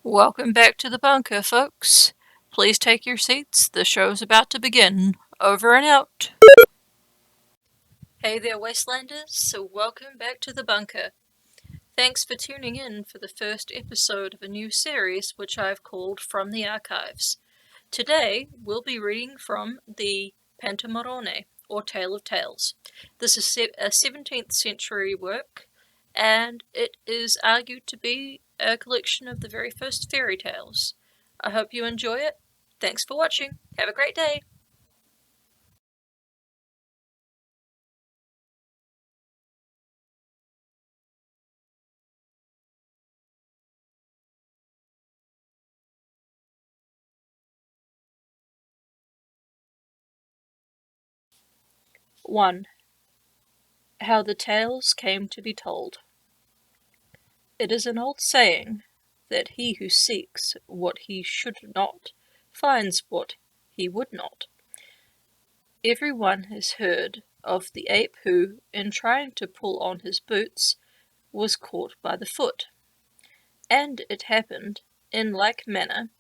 Welcome back to the bunker, folks. Please take your seats. The show's about to begin. Over and out. Hey there, Wastelanders. So welcome back to the bunker. Thanks for tuning in for the first episode of a new series which I've called From the Archives. Today, we'll be reading from the Pentamerone, or Tale of Tales. This is a 17th century work, and it is argued to be a collection of the very first fairy tales. I hope you enjoy it. Thanks for watching. Have a great day. One. How the tales came to be told. It is an old saying that he who seeks what he should not finds what he would not. Everyone has heard of the ape who, in trying to pull on his boots, was caught by the foot. And it happened, in like manner,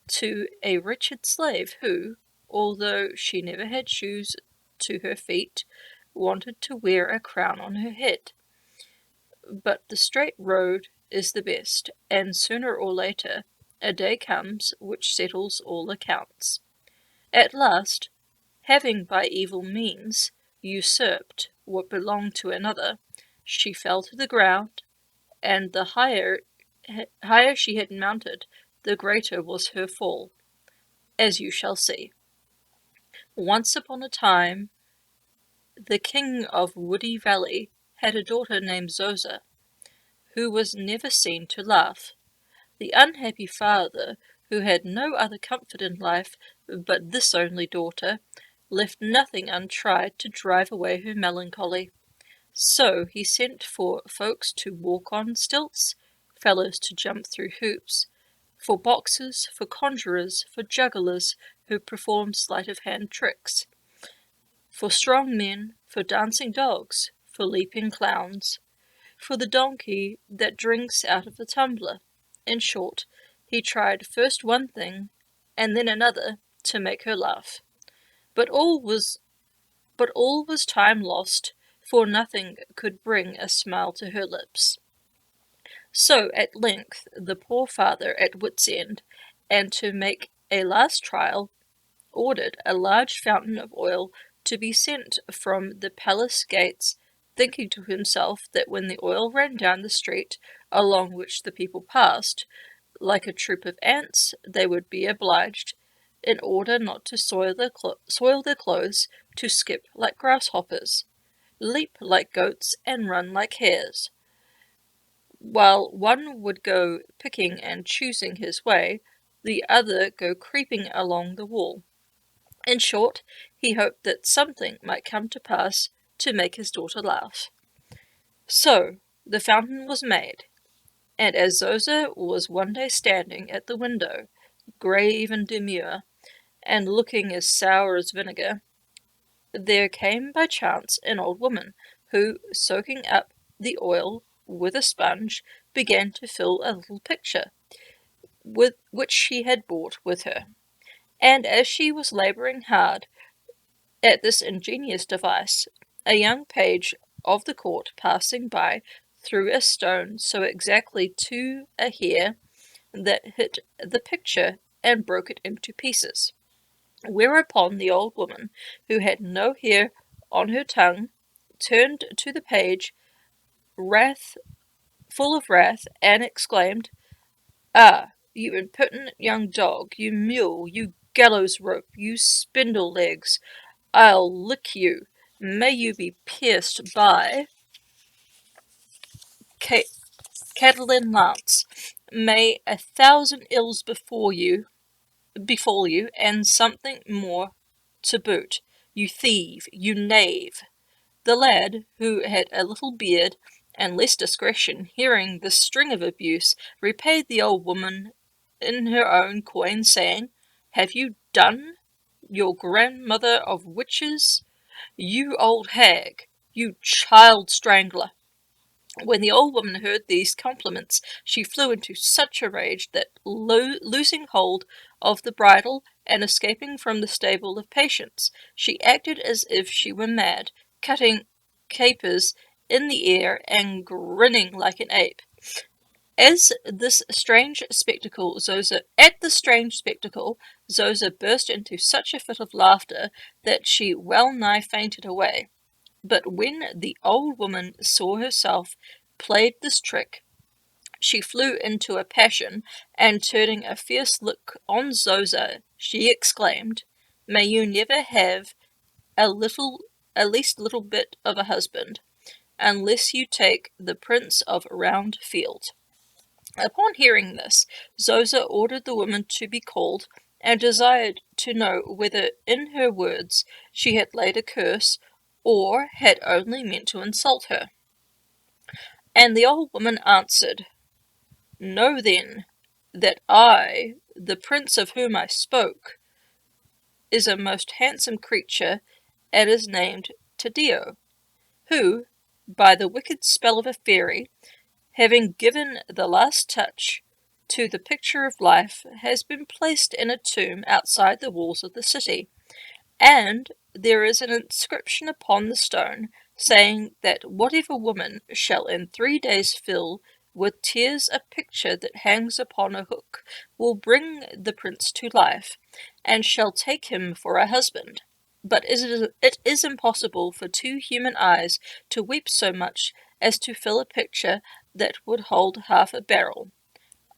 to a wretched slave who, although she never had shoes to her feet, wanted to wear a crown on her head. But the straight road is the best, and sooner or later a day comes which settles all accounts. At last, having by evil means usurped what belonged to another, she fell to the ground, and the higher she had mounted, the greater was her fall, as you shall see. Once upon a time, the king of Woody Valley had a daughter named Zoza, who was never seen to laugh. The unhappy father, who had no other comfort in life but this only daughter, left nothing untried to drive away her melancholy. So he sent for folks to walk on stilts, fellows to jump through hoops, for boxers, for conjurers, for jugglers who perform sleight-of-hand tricks, for strong men, for dancing dogs, for leaping clowns, for the donkey that drinks out of the tumbler. In short, he tried first one thing, and then another, to make her laugh. But all was time lost, for nothing could bring a smile to her lips. So at length the poor father, at wit's end, and to make a last trial, ordered a large fountain of oil to be sent from the palace gates, thinking to himself that when the oil ran down the street along which the people passed, like a troop of ants, they would be obliged, in order not to soil their clothes, to skip like grasshoppers, leap like goats, and run like hares. While one would go picking and choosing his way, the other go creeping along the wall. In short, he hoped that something might come to pass to make his daughter laugh. So the fountain was made, and as Zoza was one day standing at the window, grave and demure, and looking as sour as vinegar, there came by chance an old woman, who, soaking up the oil with a sponge, began to fill a little picture, which she had brought with her. And as she was labouring hard at this ingenious device, a young page of the court passing by threw a stone so exactly to a hair that hit the picture and broke it into pieces. Whereupon the old woman, who had no hair on her tongue, turned to the page, full of wrath, and exclaimed, "Ah, you impertinent young dog, you mule, you gallows rope, you spindle legs, I'll lick you. May you be pierced by Catiline Lance. May 1,000 ills befall you, and something more to boot. You thieve, you knave." The lad, who had a little beard and less discretion, hearing this string of abuse, repaid the old woman in her own coin, saying, "Have you done, your grandmother of witches? You old hag, you child strangler." When the old woman heard these compliments, she flew into such a rage that, losing hold of the bridle and escaping from the stable of patience, she acted as if she were mad, cutting capers in the air and grinning like an ape. At this strange spectacle, Zoza burst into such a fit of laughter that she well nigh fainted away. But when the old woman saw herself played this trick, she flew into a passion, and turning a fierce look on Zoza, she exclaimed, "May you never have a least little bit of a husband, unless you take the Prince of Round Field." Upon hearing this, Zoza ordered the woman to be called, and desired to know whether in her words she had laid a curse, or had only meant to insult her. And the old woman answered, "Know then that I, the prince of whom I spoke, is a most handsome creature, and is named Taddeo, who, by the wicked spell of a fairy, having given the last touch to the picture of life, has been placed in a tomb outside the walls of the city, and there is an inscription upon the stone saying that whatever woman shall in 3 days fill with tears a picture that hangs upon a hook will bring the prince to life, and shall take him for a husband. But it is impossible for 2 human eyes to weep so much as to fill a picture that would hold half a barrel.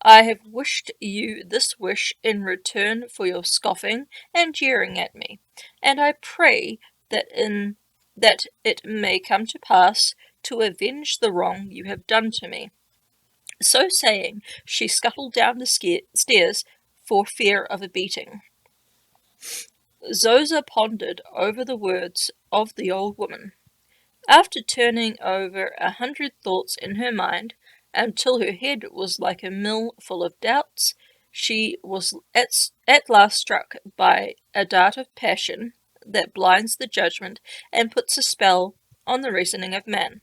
I have wished you this wish in return for your scoffing and jeering at me, and I pray that it may come to pass to avenge the wrong you have done to me." So saying, she scuttled down the stairs for fear of a beating. Zoza pondered over the words of the old woman. After turning over 100 thoughts in her mind, until her head was like a mill full of doubts, she was at last struck by a dart of passion that blinds the judgment and puts a spell on the reasoning of man.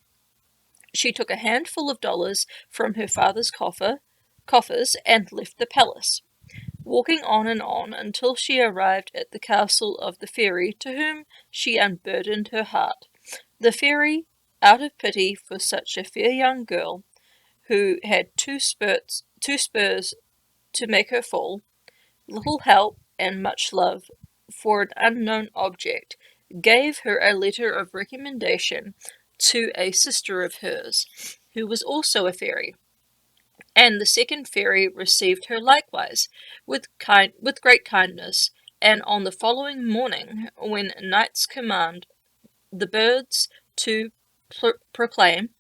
She took a handful of dollars from her father's coffers and left the palace, walking on and on until she arrived at the castle of the fairy to whom she unburdened her heart. The fairy, out of pity for such a fair young girl, who had two spurs to make her fall, little help and much love for an unknown object, gave her a letter of recommendation to a sister of hers, who was also a fairy, and the second fairy received her likewise with great kindness. And on the following morning, when knights command the birds to proclaim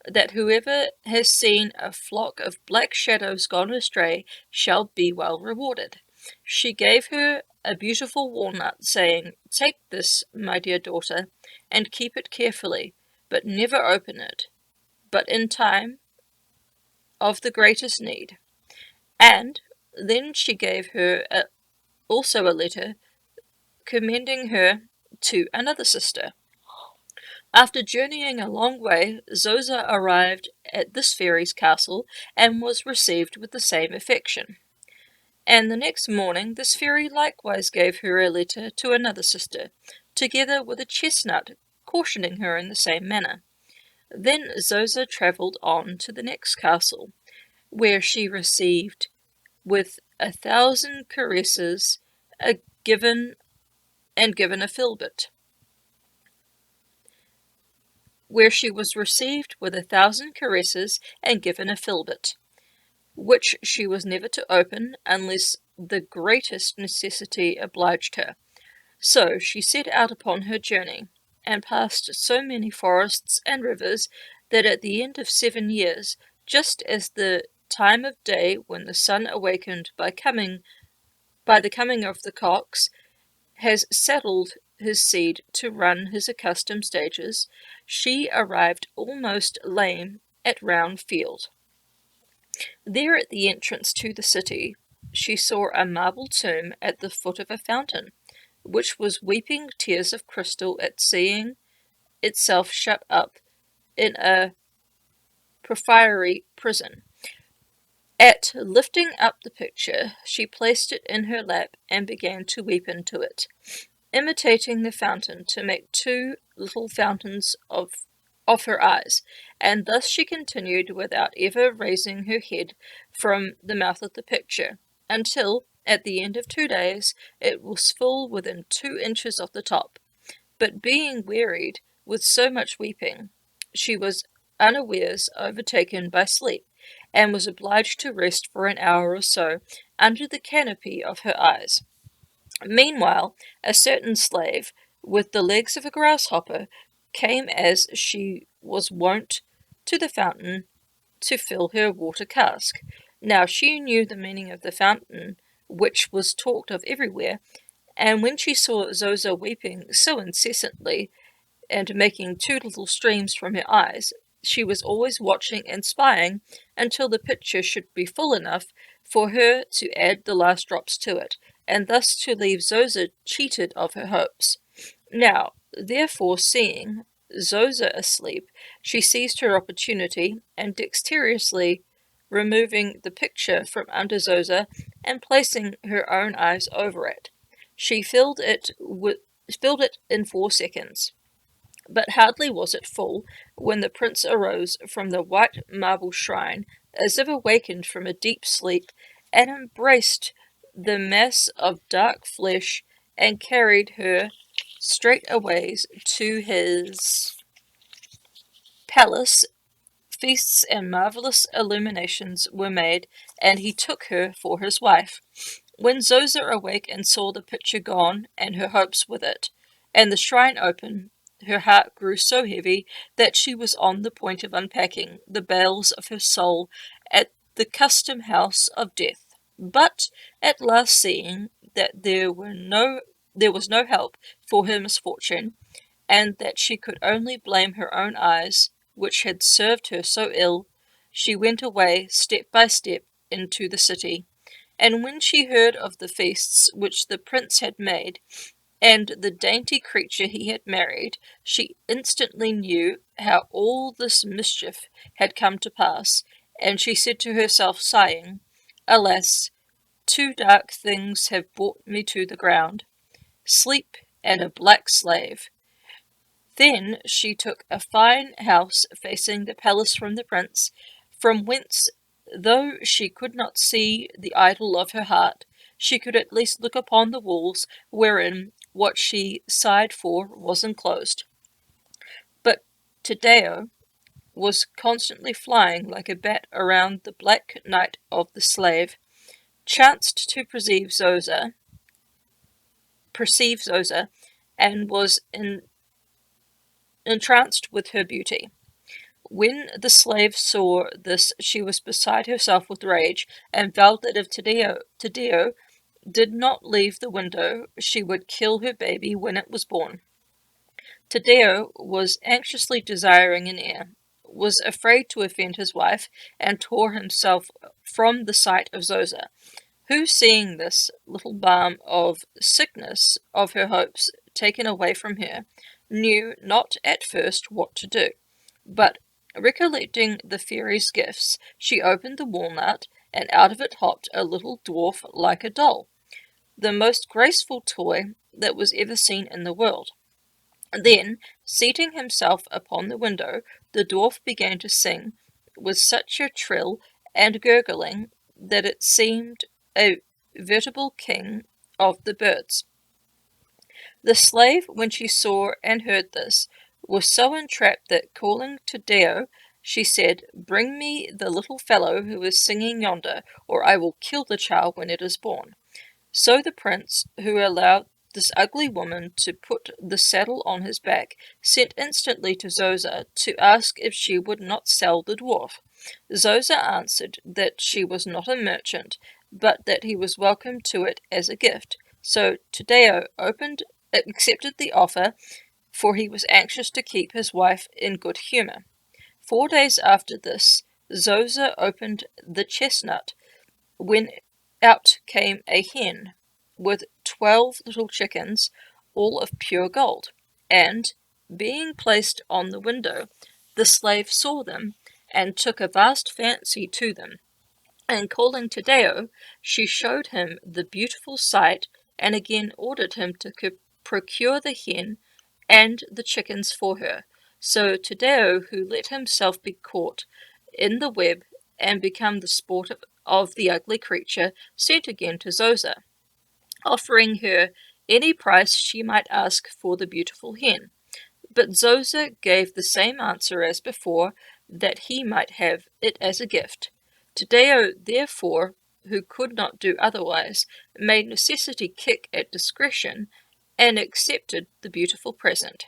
that whoever has seen a flock of black shadows gone astray shall be well rewarded, she gave her a beautiful walnut, saying, "Take this, my dear daughter, and keep it carefully, but never open it, but in time of the greatest need." And then she gave her also a letter commending her to another sister. After journeying a long way, Zoza arrived at this fairy's castle, and was received with the same affection. And the next morning this fairy likewise gave her a letter to another sister, together with a chestnut, cautioning her in the same manner. Then Zoza travelled on to the next castle, where she received with 1,000 caresses given a filbert. Where she was received with 1,000 caresses and given a filbert, which she was never to open unless the greatest necessity obliged her. So she set out upon her journey, and passed so many forests and rivers that at the end of 7 years, just as the time of day when the sun awakened by the coming of the cocks has settled his seed to run his accustomed stages, she arrived almost lame at Round Field. There at the entrance to the city she saw a marble tomb at the foot of a fountain, which was weeping tears of crystal at seeing itself shut up in a porphyry prison. At lifting up the picture, she placed it in her lap and began to weep into it, imitating the fountain to make two little fountains of her eyes, and thus she continued without ever raising her head from the mouth of the picture, until, at the end of 2 days, it was full within 2 inches of the top. But being wearied with so much weeping, she was unawares overtaken by sleep, and was obliged to rest for an hour or so under the canopy of her eyes. Meanwhile, a certain slave, with the legs of a grasshopper, came as she was wont to the fountain to fill her water cask. Now she knew the meaning of the fountain, which was talked of everywhere, and when she saw Zoza weeping so incessantly, and making 2 little streams from her eyes, she was always watching and spying until the pitcher should be full enough for her to add the last drops to it, and thus to leave Zoza cheated of her hopes. Now, therefore, seeing Zoza asleep, she seized her opportunity, and dexterously removing the picture from under Zoza and placing her own eyes over it, she filled it in 4 seconds. But hardly was it full when the prince arose from the white marble shrine, as if awakened from a deep sleep, and embraced the mass of dark flesh, and carried her straightways to his palace. Feasts and marvellous illuminations were made, and he took her for his wife. When Zoza awake and saw the picture gone, and her hopes with it, and the shrine open, her heart grew so heavy that she was on the point of unpacking the bales of her soul at the custom house of death. But at last, seeing that there was no help for her misfortune, and that she could only blame her own eyes, which had served her so ill, she went away step by step into the city. And when she heard of the feasts which the prince had made, and the dainty creature he had married, she instantly knew how all this mischief had come to pass, and she said to herself, sighing, "Alas, 2 dark things have brought me to the ground, sleep and a black slave." Then she took a fine house facing the palace from the prince, from whence, though she could not see the idol of her heart, she could at least look upon the walls wherein what she sighed for was enclosed. But Taddeo was constantly flying like a bat around the black night of the slave, chanced to perceive Zoza, and was entranced with her beauty. When the slave saw this, she was beside herself with rage, and vowed that if Taddeo did not leave the window, she would kill her baby when it was born. Taddeo was anxiously desiring an heir, was afraid to offend his wife, and tore himself from the sight of Zoza, who, seeing this little balm of sickness of her hopes taken away from her, knew not at first what to do. But, recollecting the fairy's gifts, she opened the walnut, and out of it hopped a little dwarf like a doll, the most graceful toy that was ever seen in the world. Then, seating himself upon the window, the dwarf began to sing with such a trill and gurgling that it seemed a veritable king of the birds. The slave, when she saw and heard this, was so entrapped that, calling to Deo, she said, "Bring me the little fellow who is singing yonder, or I will kill the child when it is born." So the prince, who allowed this ugly woman to put the saddle on his back, sent instantly to Zoza to ask if she would not sell the dwarf. Zoza answered that she was not a merchant, but that he was welcome to it as a gift. So Taddeo accepted the offer, for he was anxious to keep his wife in good humour. 4 days after this, Zoza opened the chestnut, when out came a hen with 12 little chickens, all of pure gold, and, being placed on the window, the slave saw them, and took a vast fancy to them. And calling Taddeo, she showed him the beautiful sight, and again ordered him to procure the hen and the chickens for her. So Taddeo, who let himself be caught in the web and become the sport of the ugly creature, sent again to Zoza, offering her any price she might ask for the beautiful hen. But Zoza gave the same answer as before, that he might have it as a gift. Taddeo, therefore, who could not do otherwise, made necessity kick at discretion, and accepted the beautiful present.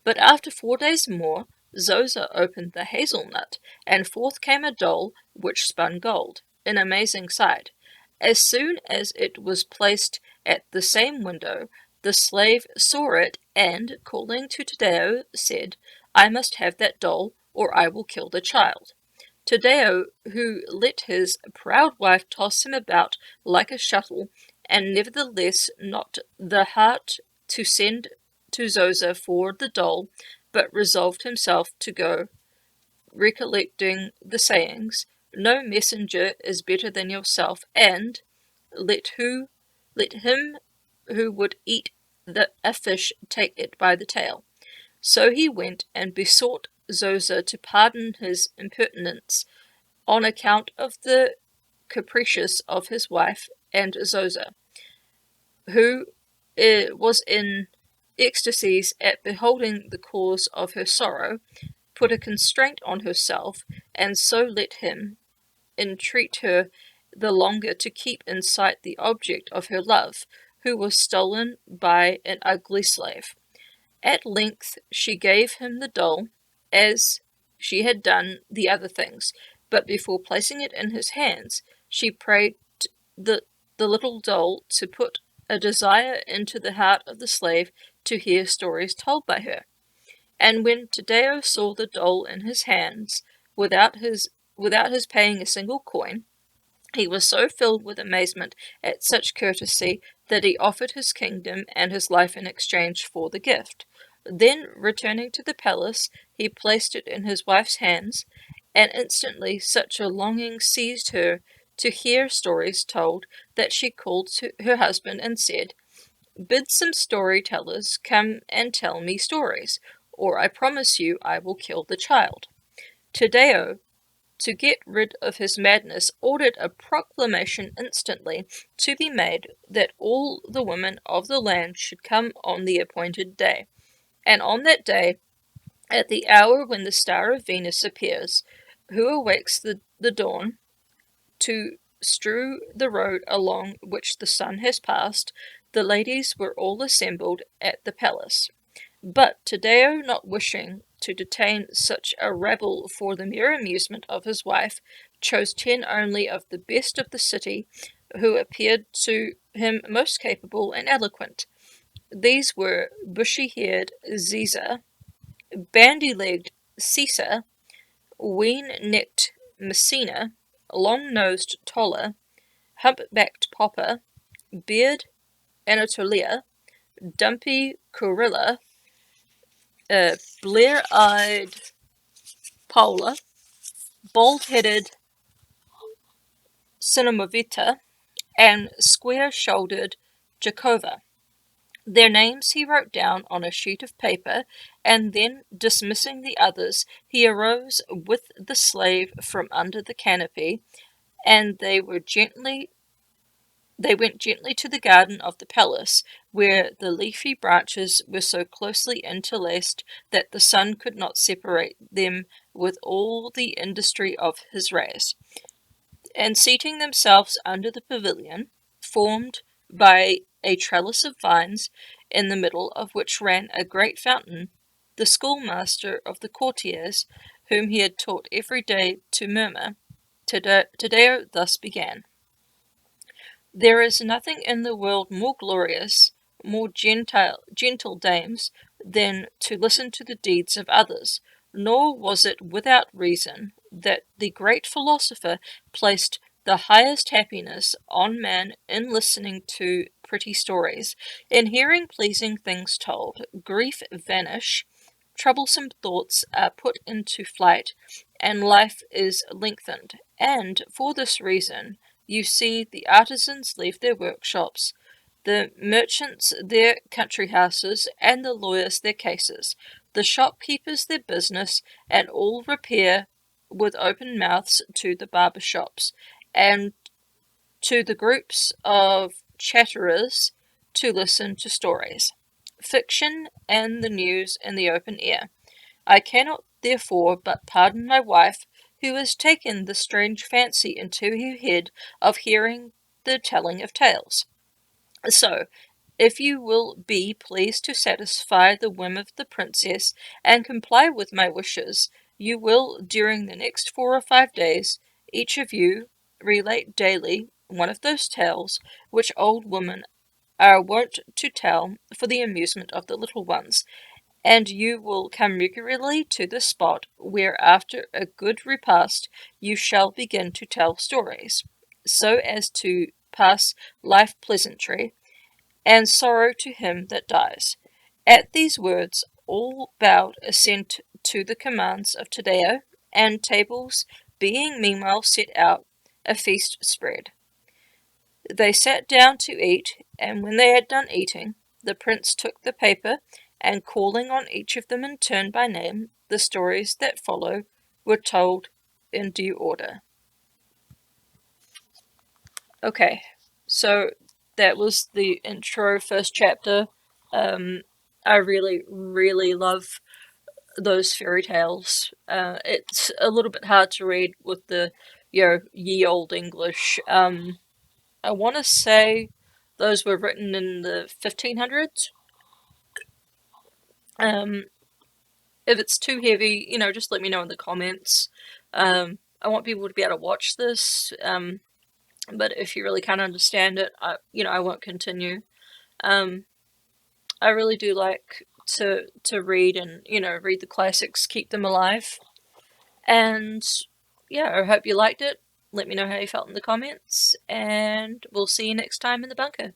But after 4 days more, Zoza opened the hazelnut, and forth came a doll which spun gold, an amazing sight. As soon as it was placed at the same window, the slave saw it, and, calling to Taddeo, said, "I must have that doll, or I will kill the child." Taddeo, who let his proud wife toss him about like a shuttle, and nevertheless not the heart to send to Zoza for the doll, but resolved himself to go, recollecting the sayings, "No messenger is better than yourself," and let him who would eat a fish take it by the tail. So he went and besought Zoza to pardon his impertinence on account of the caprices of his wife, and Zoza, who was in ecstasies at beholding the cause of her sorrow, put a constraint on herself, and so let him entreat her the longer to keep in sight the object of her love, who was stolen by an ugly slave. At length she gave him the doll, as she had done the other things, but before placing it in his hands, she prayed the, the little doll to put a desire into the heart of the slave to hear stories told by her. And when Taddeo saw the doll in his hands, without his paying a single coin, he was so filled with amazement at such courtesy that he offered his kingdom and his life in exchange for the gift. Then, returning to the palace, he placed it in his wife's hands, and instantly such a longing seized her to hear stories told that she called to her husband and said, "Bid some storytellers come and tell me stories, or I promise you I will kill the child." Taddeo, to get rid of his madness, ordered a proclamation instantly to be made that all the women of the land should come on the appointed day. And on that day, at the hour when the star of Venus appears, who awakes the dawn, to strew the road along which the sun has passed, the ladies were all assembled at the palace. But Taddeo, not wishing to detain such a rabble for the mere amusement of his wife, chose 10 only of the best of the city, who appeared to him most capable and eloquent. These were bushy-haired Ziza, bandy-legged Sisa, ween-necked Messina, long-nosed Tolla, hump-backed Popper, beard Anatolia, dumpy Kurilla, blear-eyed Paula, bald-headed Cinemovita, and square-shouldered Jacova. Their names he wrote down on a sheet of paper, and then, dismissing the others, he arose with the slave from under the canopy, and they went gently to the garden of the palace, where the leafy branches were so closely interlaced that the sun could not separate them with all the industry of his rays. And seating themselves under the pavilion, formed by a trellis of vines, in the middle of which ran a great fountain, the schoolmaster of the courtiers, whom he had taught every day to murmur, Taddeo thus began. "There is nothing in the world more glorious, more gentle dames, than to listen to the deeds of others, nor was it without reason that the great philosopher placed the highest happiness on man in listening to pretty stories. In hearing pleasing things told, grief vanish, troublesome thoughts are put into flight, and life is lengthened. And for this reason, you see the artisans leave their workshops, the merchants their country houses, and the lawyers their cases, the shopkeepers their business, and all repair with open mouths to the barber shops, and to the groups of chatterers to listen to stories, fiction, and the news in the open air. I cannot therefore but pardon my wife, who has taken the strange fancy into her head of hearing the telling of tales. So, if you will be pleased to satisfy the whim of the princess, and comply with my wishes, you will, during the next 4 or 5 days, each of you relate daily one of those tales which old women are wont to tell for the amusement of the little ones, and you will come regularly to the spot where, after a good repast, you shall begin to tell stories, so as to pass life pleasantly, and sorrow to him that dies. At these words all bowed assent to the commands of Taddeo, and tables being meanwhile set out, a feast spread. They sat down to eat, and when they had done eating, the prince took the paper, and calling on each of them in turn by name, the stories that follow were told in due order. Okay, so that was the intro, first chapter. I really, really love those fairy tales. It's a little bit hard to read with the, ye old English. I want to say those were written in the 1500s. If it's too heavy, just let me know in the comments. I want people to be able to watch this. But if you really can't understand it, I won't continue. I really do like to read and, read the classics, keep them alive. And yeah, I hope you liked it. Let me know how you felt in the comments, and we'll see you next time in the bunker.